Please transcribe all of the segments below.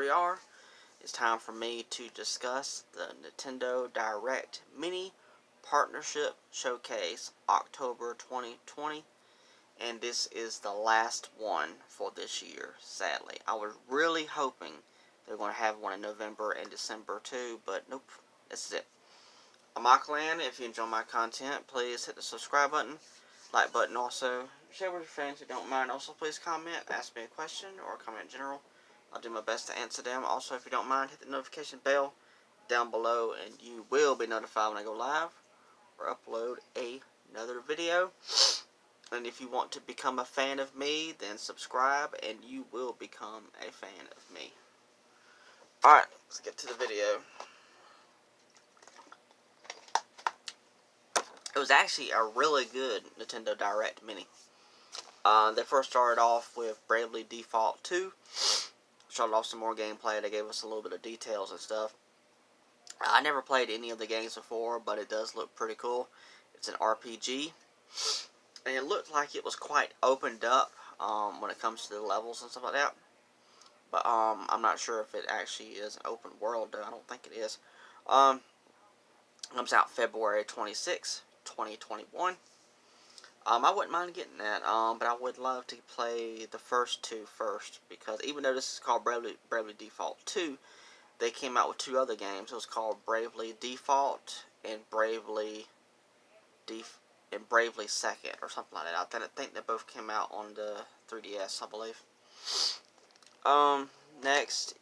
we are. It's time for me to discuss the Nintendo Direct Mini Partnership Showcase October 2020. And this is the last one for this year, sadly. I was really hoping they were going to have one in November and December too, but nope, this is it. I'm Michael. If you enjoy my content, please hit the subscribe button, like button also. Share with your friends who don't mind. Also, please comment, ask me a question, or comment in general. I'll do my best to answer them. Also, if you don't mind, hit the notification bell down below, and you will be notified when I go live or upload another video. And if you want to become a fan of me, then subscribe, and you will become a fan of me. Alright, let's get to the video. It was actually a really good Nintendo Direct Mini. They first started off with Bravely Default 2. Started off some more gameplay. They gave us a little bit of details and stuff. I never played any of the games before, but it does look pretty cool. It's an RPG. And it looked like it was quite opened up when it comes to the levels and stuff like that. But I'm not sure if it actually is an open world, though. I don't think it is. Comes out February 26, 2021. I wouldn't mind getting that, but I would love to play the first two first, because even though this is called Bravely Default 2, they came out with two other games. It was called Bravely Default and Bravely Second, or something like that. I think they both came out on the 3DS, I believe. Next,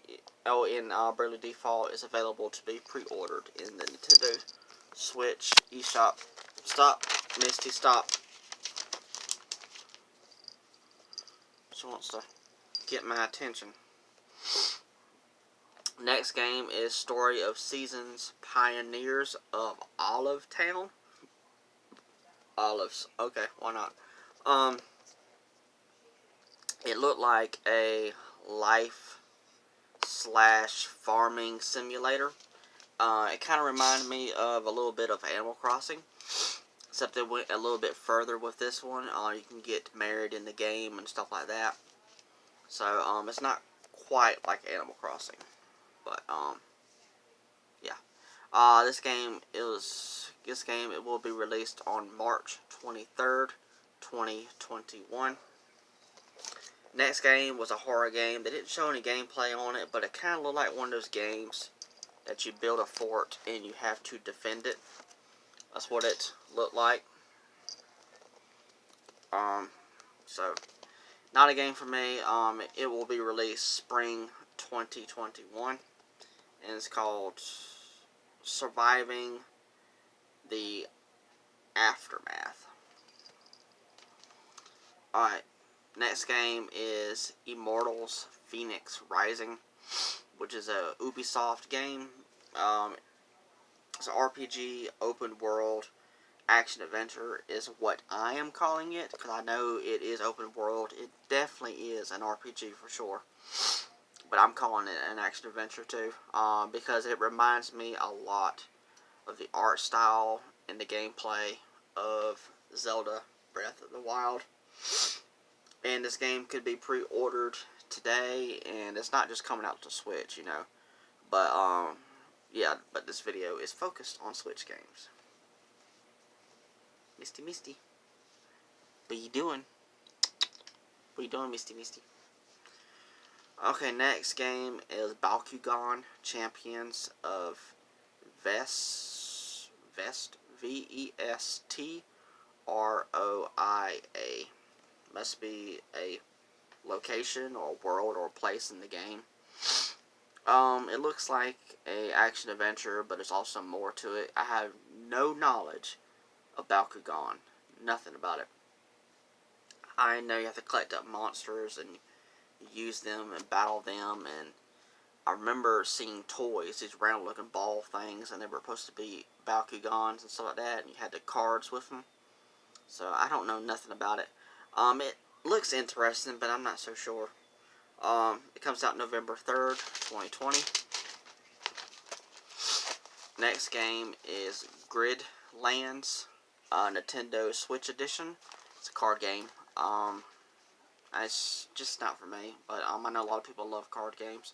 Bravely Default is available to be pre-ordered in the Nintendo Switch eShop. Stop, Misty, stop. She wants to get my attention. Next game is Story of Seasons Pioneers of Olive Town. Olives. Okay, why not? It looked like a life / farming simulator. It kind of reminded me of a little bit of Animal Crossing, except they went a little bit further with this one. You can get married in the game and stuff like that. So, it's not quite like Animal Crossing, but, yeah. This game it will be released on March 23rd, 2021. Next game was a horror game. They didn't show any gameplay on it, but it kind of looked like one of those games that you build a fort and you have to defend it. That's what it looked like. So, not a game for me. It will be released spring 2021, and it's called Surviving the Aftermath. Alright, next game is Immortals Fenyx Rising, which is a Ubisoft game. It's an RPG, open world, action adventure is what I am calling it, because I know it is open world. It definitely is an RPG for sure, but I'm calling it an action adventure too, because it reminds me a lot of the art style and the gameplay of Zelda Breath of the Wild. And this game could be pre-ordered today, and it's not just coming out to Switch, you know. But, yeah, but this video is focused on Switch games. Misty. What you doing? What you doing, Misty? Okay, next game is Bakugan Champions of Vest. V-E-S-T-R-O-I-A. Must be a location or world or place in the game. It looks like a action adventure, but there's also more to it. I have no knowledge of Bakugan. Nothing about it. I know you have to collect up monsters and use them and battle them, and I remember seeing toys, these round looking ball things, and they were supposed to be Bakugans and stuff like that, and you had the cards with them. So I don't know nothing about it. It looks interesting, but I'm not so sure. It comes out November 3rd, 2020. Next game is Gridlands, Nintendo Switch Edition. It's a card game. It's just not for me, but I know a lot of people love card games.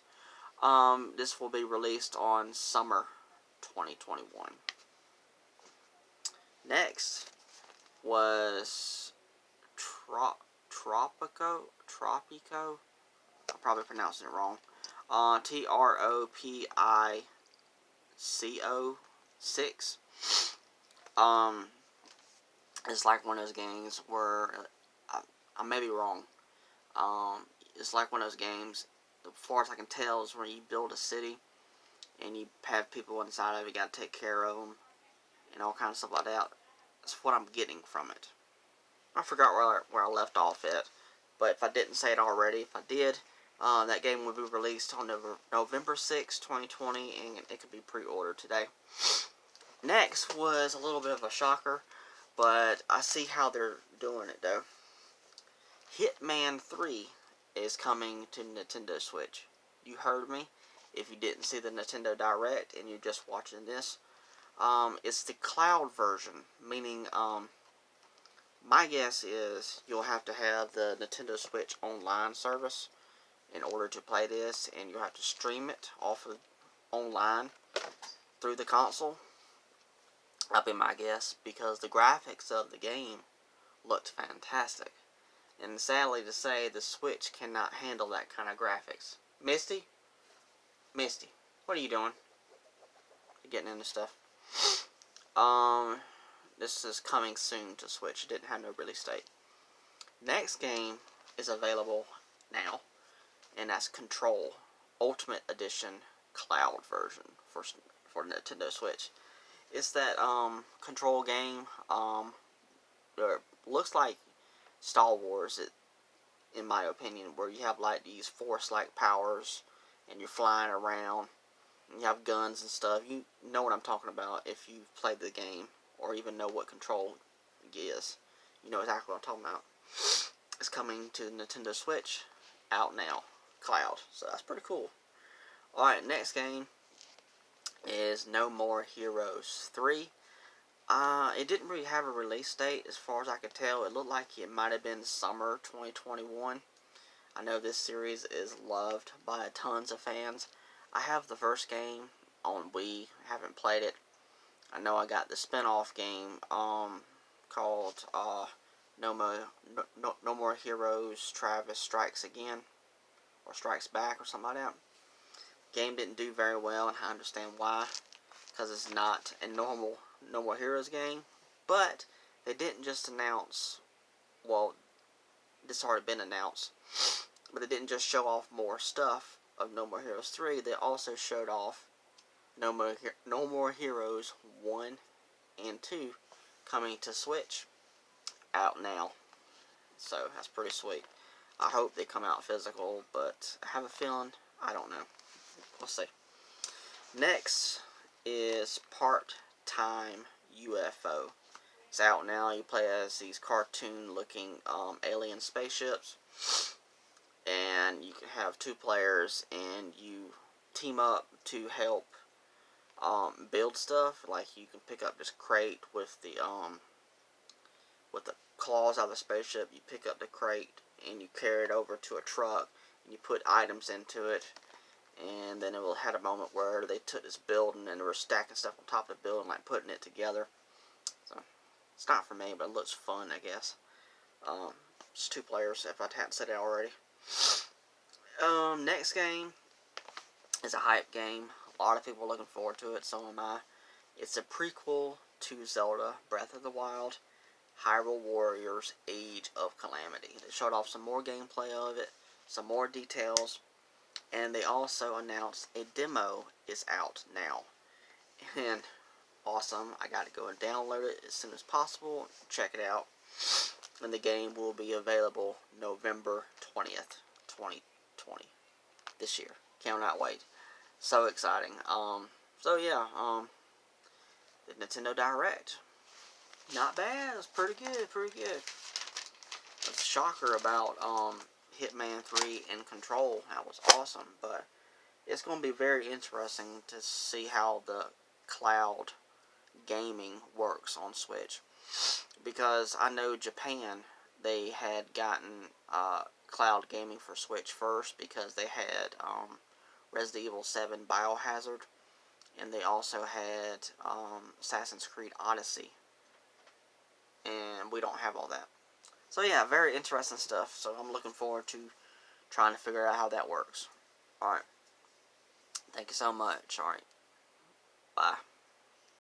This will be released on summer 2021. Next was Tropico. I'm probably pronouncing it wrong. Tropico 6. It's like one of those games where I may be wrong. It's like one of those games, as far as I can tell, is where you build a city and you have people inside of it. You got to take care of them and all kinds of stuff like that. That's what I'm getting from it. I forgot where I left off at, but if I didn't say it already, if I did, that game will be released on November 6, 2020, and it could be pre-ordered today. Next was a little bit of a shocker, but I see how they're doing it though. Hitman 3 is coming to Nintendo Switch. You heard me. If you didn't see the Nintendo Direct and you're just watching this, it's the cloud version, meaning my guess is you'll have to have the Nintendo Switch online service in order to play this, and you'll have to stream it off of online through the console. That'll be my guess, because the graphics of the game looked fantastic. And sadly to say, the Switch cannot handle that kind of graphics. Misty, what are you doing? You're getting into stuff. This is coming soon to Switch. It didn't have no release date. Next game is available now, and that's Control Ultimate Edition Cloud version for Nintendo Switch. It's that Control game. It looks like Star Wars, in my opinion, where you have like these Force-like powers, and you're flying around, and you have guns and stuff. You know what I'm talking about if you've played the game, or even know what Control is. You know exactly what I'm talking about. It's coming to Nintendo Switch, out now, Cloud. So that's pretty cool. Alright, next game is No More Heroes 3. It didn't really have a release date as far as I could tell. It looked like it might have been summer 2021. I know this series is loved by tons of fans. I have the first game on Wii. Haven't played it. I know I got the spin-off game called No More Heroes Travis Strikes Again, or Strikes Back, or something like that. Game didn't do very well, and I understand why, because it's not a normal No More Heroes game. But they didn't just announce, well, this has already been announced, but they didn't just show off more stuff of No More Heroes 3. They also showed off No More Heroes 1 and 2 coming to Switch, out now. So that's pretty sweet. I hope they come out physical, but I have a feeling, I don't know. We'll see. Next is Part-Time UFO. It's out now. You play as these cartoon-looking alien spaceships, and you can have 2 players, and you team up to help build stuff. Like, you can pick up this crate with the claws out of the spaceship. You pick up the crate and you carry it over to a truck, and you put items into it. And then it had a moment where they took this building and they were stacking stuff on top of the building, like putting it together. So it's not for me, but it looks fun, I guess. It's 2 players, if I hadn't said it already. Next game is a hype game. A lot of people are looking forward to it, so am I. It's a prequel to Zelda Breath of the Wild, Hyrule Warriors Age of Calamity. They showed off some more gameplay of it, some more details, and they also announced a demo is out now. And awesome, I got to go and download it as soon as possible, check it out. And the game will be available November 20th, 2020. This year. Cannot wait. So exciting. So yeah, the Nintendo Direct. Not bad. It's pretty good, It's a shocker about Hitman 3 and Control. That was awesome, but it's going to be very interesting to see how the cloud gaming works on Switch, because I know Japan, they had gotten cloud gaming for Switch first, because they had Resident Evil 7 Biohazard, and they also had Assassin's Creed Odyssey, and we don't have all that. So yeah, very interesting stuff. So I'm looking forward to trying to figure out how that works. Alright. Thank you so much. Alright. Bye.